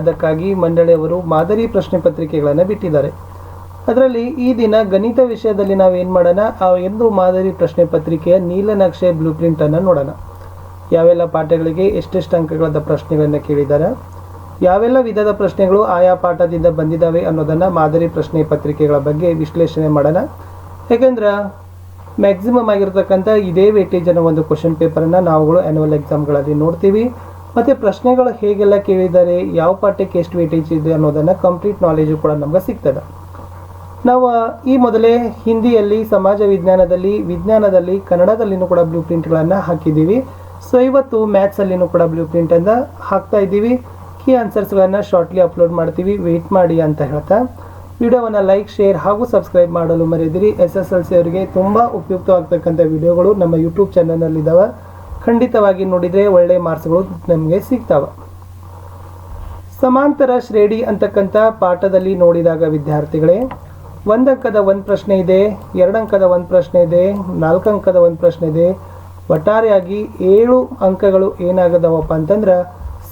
ಅದಕ್ಕಾಗಿ ಮಂಡಳಿಯವರು ಮಾದರಿ ಪ್ರಶ್ನೆ ಪತ್ರಿಕೆಗಳನ್ನು ಬಿಟ್ಟಿದ್ದಾರೆ. ಅದರಲ್ಲಿ ಈ ದಿನ ಗಣಿತ ವಿಷಯದಲ್ಲಿ ನಾವೇನು ಮಾಡೋಣ, ಆ ಒಂದು ಮಾದರಿ ಪ್ರಶ್ನೆ ಪತ್ರಿಕೆಯ ನೀಲನಕ್ಷೆ ಬ್ಲೂ ಪ್ರಿಂಟನ್ನು ನೋಡೋಣ. ಯಾವೆಲ್ಲ ಪಾಠಗಳಿಗೆ ಎಷ್ಟೆಷ್ಟು ಅಂಕಗಳದ ಪ್ರಶ್ನೆಗಳನ್ನು ಕೇಳಿದ್ದಾರೆ, ಯಾವೆಲ್ಲ ವಿಧದ ಪ್ರಶ್ನೆಗಳು ಆಯಾ ಪಾಠದಿಂದ ಬಂದಿದ್ದಾವೆ ಅನ್ನೋದನ್ನು ಮಾದರಿ ಪ್ರಶ್ನೆ ಪತ್ರಿಕೆಗಳ ಬಗ್ಗೆ ವಿಶ್ಲೇಷಣೆ ಮಾಡೋಣ. ಯಾಕೆಂದ್ರೆ ಮ್ಯಾಕ್ಸಿಮಮ್ ಆಗಿರ್ತಕ್ಕಂಥ ಇದೇ ವೇಟೇಜನ್ನು ಒಂದು ಕ್ವಶನ್ ಪೇಪರನ್ನು ನಾವುಗಳು ಆ್ಯನ್ಯುವಲ್ ಎಕ್ಸಾಮ್ಗಳಲ್ಲಿ ನೋಡ್ತೀವಿ. ಮತ್ತು ಪ್ರಶ್ನೆಗಳು ಹೇಗೆಲ್ಲ ಕೇಳಿದ್ದಾರೆ, ಯಾವ ಪಾಠಕ್ಕೆ ಎಷ್ಟು ವೇಟೇಜ್ ಇದೆ ಅನ್ನೋದನ್ನು ಕಂಪ್ಲೀಟ್ ನಾಲೆಜು ಕೂಡ ನಮ್ಗೆ ಸಿಗ್ತದೆ. ನಾವು ಈ ಮೊದಲೇ ಹಿಂದಿಯಲ್ಲಿ, ಸಮಾಜ ವಿಜ್ಞಾನದಲ್ಲಿ ಕನ್ನಡದಲ್ಲಿನೂ ಕೂಡ ಬ್ಲೂ ಪ್ರಿಂಟ್ಗಳನ್ನು ಹಾಕಿದ್ದೀವಿ. ಸೊ ಇವತ್ತು ಮ್ಯಾಥ್ಸಲ್ಲಿನೂ ಕೂಡ ಬ್ಲೂ ಪ್ರಿಂಟನ್ನು ಹಾಕ್ತಾ ಇದ್ದೀವಿ. ಕೀ ಆನ್ಸರ್ಸ್ಗಳನ್ನು ಶಾರ್ಟ್ಲಿ ಅಪ್ಲೋಡ್ ಮಾಡ್ತೀವಿ, ವೆಯ್ಟ್ ಮಾಡಿ ಅಂತ ಹೇಳ್ತಾ ವಿಡಿಯೋವನ್ನು ಲೈಕ್, ಶೇರ್ ಹಾಗೂ ಸಬ್ಸ್ಕ್ರೈಬ್ ಮಾಡಲು ಮರೆಯದಿರಿ. SSLC ಅವರಿಗೆ ತುಂಬ ಉಪಯುಕ್ತವಾಗ್ತಕ್ಕಂಥ ವಿಡಿಯೋಗಳು ನಮ್ಮ ಯೂಟ್ಯೂಬ್ ಚಾನಲ್ನಲ್ಲಿದ್ದಾವೆ. ಖಂಡಿತವಾಗಿ ನೋಡಿದರೆ ಒಳ್ಳೆಯ ಮಾರ್ಕ್ಸ್ಗಳು ನಮಗೆ ಸಿಗ್ತಾವೆ. ಸಮಾಂತರ ಶ್ರೇಣಿ ಅಂತಕ್ಕಂಥ ಪಾಠದಲ್ಲಿ ನೋಡಿದಾಗ ವಿದ್ಯಾರ್ಥಿಗಳೇ, 1 ಅಂಕದ ಒಂದು ಪ್ರಶ್ನೆ ಇದೆ, 2 ಅಂಕದ ಒಂದು ಪ್ರಶ್ನೆ ಇದೆ, 4 ಅಂಕದ ಒಂದು ಪ್ರಶ್ನೆ ಇದೆ. ಒಟ್ಟಾರೆಯಾಗಿ 7 ಅಂಕಗಳು ಏನಾಗದವಪ್ಪ ಅಂತಂದ್ರೆ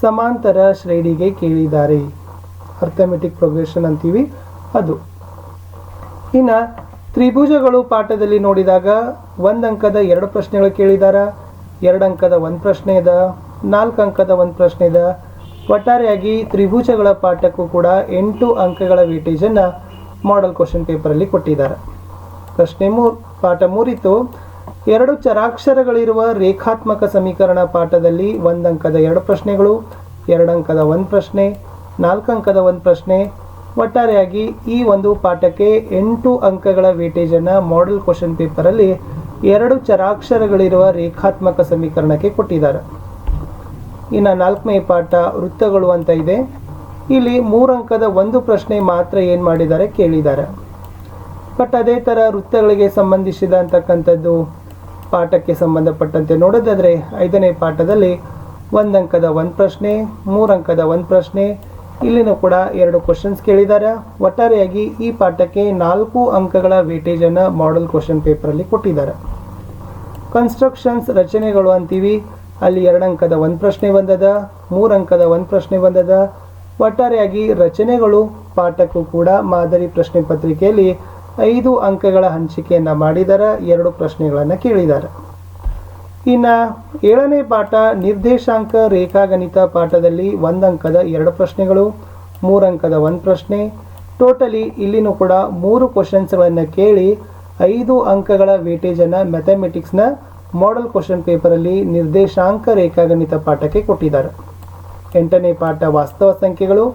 ಸಮಾಂತರ ಶ್ರೇಣಿಗೆ ಕೇಳಿದ್ದಾರೆ. ಅರ್ಥಮೆಟಿಕ್ ಪ್ರೋಗ್ರೆಷನ್ ಅಂತೀವಿ ಅದು. ಇನ್ನು ತ್ರಿಭುಜಗಳು ಪಾಠದಲ್ಲಿ ನೋಡಿದಾಗ 1 ಅಂಕದ 2 ಪ್ರಶ್ನೆಗಳು ಕೇಳಿದ್ದಾರೆ, 2 ಅಂಕದ ಒಂದು ಪ್ರಶ್ನೆ ಇದೆ, 4 ಅಂಕದ ಒಂದು ಪ್ರಶ್ನೆ ಇದೆ. ಒಟ್ಟಾರೆಯಾಗಿ ತ್ರಿಭುಜಗಳ ಪಾಠಕ್ಕೂ ಕೂಡ 8 ಅಂಕಗಳ ವೇಟೇಜನ್ನು ಮಾಡೆಲ್ ಕ್ವಶನ್ ಪೇಪರಲ್ಲಿ ಕೊಟ್ಟಿದ್ದಾರೆ. ಪ್ರಶ್ನೆ 3, ಪಾಠ 3 ಇತ್ತು. 2 ಚರಾಕ್ಷರಗಳಿರುವ ರೇಖಾತ್ಮಕ ಸಮೀಕರಣ ಪಾಠದಲ್ಲಿ 1 ಅಂಕದ 2 ಪ್ರಶ್ನೆಗಳು, 2 ಅಂಕದ ಒಂದು ಪ್ರಶ್ನೆ, 4 ಅಂಕದ ಒಂದು ಪ್ರಶ್ನೆ. ಒಟ್ಟಾರೆಯಾಗಿ ಈ ಒಂದು ಪಾಠಕ್ಕೆ 8 ಅಂಕಗಳ ವೇಟೇಜನ್ನು ಮಾಡೆಲ್ ಕ್ವಶನ್ ಪೇಪರಲ್ಲಿ 2 ಚರಾಕ್ಷರಗಳಿರುವ ರೇಖಾತ್ಮಕ ಸಮೀಕರಣಕ್ಕೆ ಕೊಟ್ಟಿದ್ದಾರೆ. ಇನ್ನು 4ನೇ ಪಾಠ ವೃತ್ತಗಳು ಅಂತ ಇದೆ. ಇಲ್ಲಿ 3 ಅಂಕದ ಒಂದು ಪ್ರಶ್ನೆ ಮಾತ್ರ ಏನು ಮಾಡಿದ್ದಾರೆ, ಕೇಳಿದ್ದಾರೆ. ಬಟ್ ಅದೇ ಥರ ವೃತ್ತಗಳಿಗೆ ಸಂಬಂಧಿಸಿದಂತಕ್ಕಂಥದ್ದು ಪಾಠಕ್ಕೆ ಸಂಬಂಧಪಟ್ಟಂತೆ ನೋಡೋದಾದರೆ 5ನೇ ಪಾಠದಲ್ಲಿ 1 ಅಂಕದ ಒಂದು ಪ್ರಶ್ನೆ, 3 ಅಂಕದ ಒಂದು ಪ್ರಶ್ನೆ, ಇಲ್ಲಿನೂ ಕೂಡ 2 ಕ್ವಶನ್ಸ್ ಕೇಳಿದ್ದಾರೆ. ಒಟ್ಟಾರೆಯಾಗಿ ಈ ಪಾಠಕ್ಕೆ 4 ಅಂಕಗಳ ವೇಟೇಜನ್ನು ಮಾಡೆಲ್ ಕ್ವಶನ್ ಪೇಪರಲ್ಲಿ ಕೊಟ್ಟಿದ್ದಾರೆ. ಕನ್ಸ್ಟ್ರಕ್ಷನ್ಸ್ ರಚನೆಗಳು ಅಂತೀವಿ. ಅಲ್ಲಿ 2 ಅಂಕದ ಒಂದು ಪ್ರಶ್ನೆ ಬಂದದ, 3 ಅಂಕದ ಒಂದು ಪ್ರಶ್ನೆ ಬಂದದ. ಒಟ್ಟಾರೆಯಾಗಿ ರಚನೆಗಳು ಪಾಠಕ್ಕೂ ಕೂಡ ಮಾದರಿ ಪ್ರಶ್ನೆ ಪತ್ರಿಕೆಯಲ್ಲಿ 5 ಅಂಕಗಳ ಹಂಚಿಕೆಯನ್ನು ಮಾಡಿದ್ದಾರೆ. 2 ಪ್ರಶ್ನೆಗಳನ್ನು ಕೇಳಿದ್ದಾರೆ. ಇನ್ನು 7ನೇ ಪಾಠ ನಿರ್ದೇಶಾಂಕ ರೇಖಾಗಣಿತ ಪಾಠದಲ್ಲಿ 1 ಅಂಕದ 2 ಪ್ರಶ್ನೆಗಳು, 3 ಅಂಕದ ಒಂದು ಪ್ರಶ್ನೆ. ಟೋಟಲಿ ಇಲ್ಲಿನೂ ಕೂಡ 3 ಕ್ವಶನ್ಸ್ಗಳನ್ನು ಕೇಳಿ 5 ಅಂಕಗಳ ವೇಟೇಜನ್ನು ಮ್ಯಾಥಮೆಟಿಕ್ಸ್ನ ಮಾಡೆಲ್ ಕ್ವಶನ್ ಪೇಪರಲ್ಲಿ ನಿರ್ದೇಶಾಂಕ ರೇಖಾಗಣಿತ ಪಾಠಕ್ಕೆ ಕೊಟ್ಟಿದ್ದಾರೆ. 8ನೇ ಪಾಠ ವಾಸ್ತವ ಸಂಖ್ಯೆಗಳು.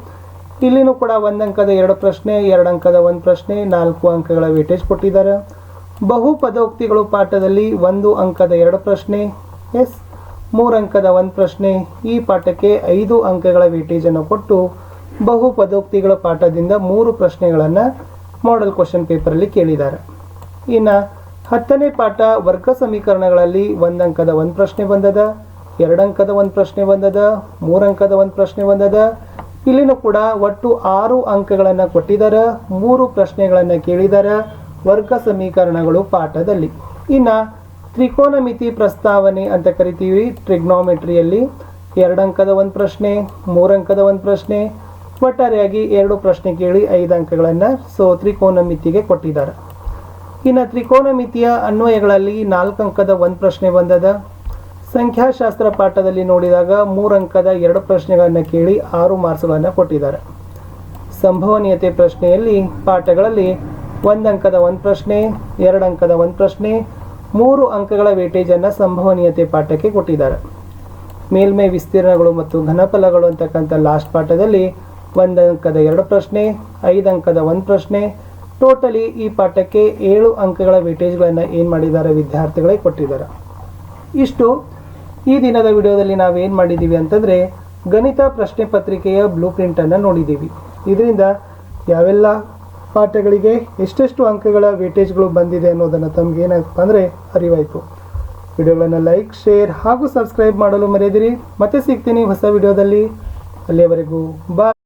ಇಲ್ಲಿನೂ ಕೂಡ 1 ಅಂಕದ 2 ಪ್ರಶ್ನೆ, 2 ಅಂಕದ ಒಂದು ಪ್ರಶ್ನೆ, 4 ಅಂಕಗಳ ವೇಟೇಜ್ ಕೊಟ್ಟಿದ್ದಾರೆ. ಬಹುಪದೋಕ್ತಿಗಳು ಪಾಠದಲ್ಲಿ 1 ಅಂಕದ 2 ಪ್ರಶ್ನೆ, 3 ಅಂಕದ ಒಂದು ಪ್ರಶ್ನೆ. ಈ ಪಾಠಕ್ಕೆ 5 ಅಂಕಗಳ ವೇಟೇಜನ್ನು ಕೊಟ್ಟು ಬಹುಪದೋಕ್ತಿಗಳ ಪಾಠದಿಂದ 3 ಪ್ರಶ್ನೆಗಳನ್ನು ಮಾಡೆಲ್ ಕ್ವಶನ್ ಪೇಪರಲ್ಲಿ ಕೇಳಿದ್ದಾರೆ. ಇನ್ನು 10ನೇ ಪಾಠ ವರ್ಗ ಸಮೀಕರಣಗಳಲ್ಲಿ 1 ಅಂಕದ ಒಂದು ಪ್ರಶ್ನೆ ಬಂದದ, 2 ಅಂಕದ ಒಂದು ಪ್ರಶ್ನೆ ಬಂದದ, 3 ಅಂಕದ ಒಂದು ಪ್ರಶ್ನೆ ಬಂದದ. ಇಲ್ಲಿನೂ ಕೂಡ ಒಟ್ಟು 6 ಅಂಕಗಳನ್ನು ಕೊಟ್ಟಿದ್ದಾರೆ. 3 ಪ್ರಶ್ನೆಗಳನ್ನು ಕೇಳಿದ್ದಾರೆ ವರ್ಗ ಸಮೀಕರಣಗಳು ಪಾಠದಲ್ಲಿ. ಇನ್ನು ತ್ರಿಕೋನಮಿತಿ ಪ್ರಸ್ತಾವನೆ ಅಂತ ಕರಿತೀವಿ ಟ್ರಿಗ್ನೋಮೆಟ್ರಿಯಲ್ಲಿ 2 ಅಂಕದ ಒಂದು ಪ್ರಶ್ನೆ, 3 ಅಂಕದ ಒಂದು ಪ್ರಶ್ನೆ. ಒಟ್ಟಾರೆಯಾಗಿ 2 ಪ್ರಶ್ನೆ ಕೇಳಿ 5 ಅಂಕಗಳನ್ನು ತ್ರಿಕೋನಮಿತಿಗೆ ಕೊಟ್ಟಿದ್ದಾರೆ. ಇನ್ನು ತ್ರಿಕೋನಮಿತಿಯ ಅನ್ವಯಗಳಲ್ಲಿ 4 ಅಂಕದ ಒಂದು ಪ್ರಶ್ನೆ ಬಂದದ. ಸಂಖ್ಯಾಶಾಸ್ತ್ರ ಪಾಠದಲ್ಲಿ ನೋಡಿದಾಗ 3 ಅಂಕದ 2 ಪ್ರಶ್ನೆಗಳನ್ನು ಕೇಳಿ 6 ಮಾರ್ಕ್ಸ್ಗಳನ್ನು ಕೊಟ್ಟಿದ್ದಾರೆ. ಸಂಭವನೀಯತೆ ಪ್ರಶ್ನೆಯಲ್ಲಿ ಪಾಠಗಳಲ್ಲಿ 1 ಅಂಕದ ಒಂದು ಪ್ರಶ್ನೆ, 2 ಅಂಕದ ಒಂದು ಪ್ರಶ್ನೆ, 3 ಅಂಕಗಳ ವೇಟೇಜನ್ನು ಸಂಭವನೀಯತೆ ಪಾಠಕ್ಕೆ ಕೊಟ್ಟಿದ್ದಾರೆ. ಮೇಲ್ಮೈ ವಿಸ್ತೀರ್ಣಗಳು ಮತ್ತು ಘನಫಲಗಳು ಅಂತಕ್ಕಂಥ ಲಾಸ್ಟ್ ಪಾಠದಲ್ಲಿ 1 ಅಂಕದ 2 ಪ್ರಶ್ನೆ, 5 ಅಂಕದ ಒಂದು ಪ್ರಶ್ನೆ. ಟೋಟಲಿ ಈ ಪಾಠಕ್ಕೆ 7 ಅಂಕಗಳ ವೇಟೇಜ್ಗಳನ್ನು ಏನು ಮಾಡಿದ್ದಾರೆ ವಿದ್ಯಾರ್ಥಿಗಳೇ ಕೊಟ್ಟಿದ್ದಾರೆ. ಇಷ್ಟು ಈ ದಿನದ ವಿಡಿಯೋದಲ್ಲಿ ನಾವೇನು ಮಾಡಿದ್ದೀವಿ ಅಂತಂದರೆ ಗಣಿತ ಪ್ರಶ್ನೆ ಪತ್ರಿಕೆಯ ಬ್ಲೂ ಪ್ರಿಂಟನ್ನು ನೋಡಿದ್ದೀವಿ. ಇದರಿಂದ ಯಾವೆಲ್ಲ ಪಾಠಗಳಿಗೆ ಎಷ್ಟೆಷ್ಟು ಅಂಕಗಳ ವೇಟೇಜ್ಗಳು ಬಂದಿದೆ ಅನ್ನೋದನ್ನು ತಮಗೇನಪ್ಪ ಅಂದರೆ ಅರಿವಾಯಿತು. ವಿಡಿಯೋಗಳನ್ನು ಲೈಕ್, ಶೇರ್ ಹಾಗೂ ಸಬ್ಸ್ಕ್ರೈಬ್ ಮಾಡಲು ಮರೆಯದಿರಿ. ಮತ್ತೆ ಸಿಗ್ತೀನಿ ಹೊಸ ವಿಡಿಯೋದಲ್ಲಿ. ಅಲ್ಲಿಯವರೆಗೂ ಬಾಯ್.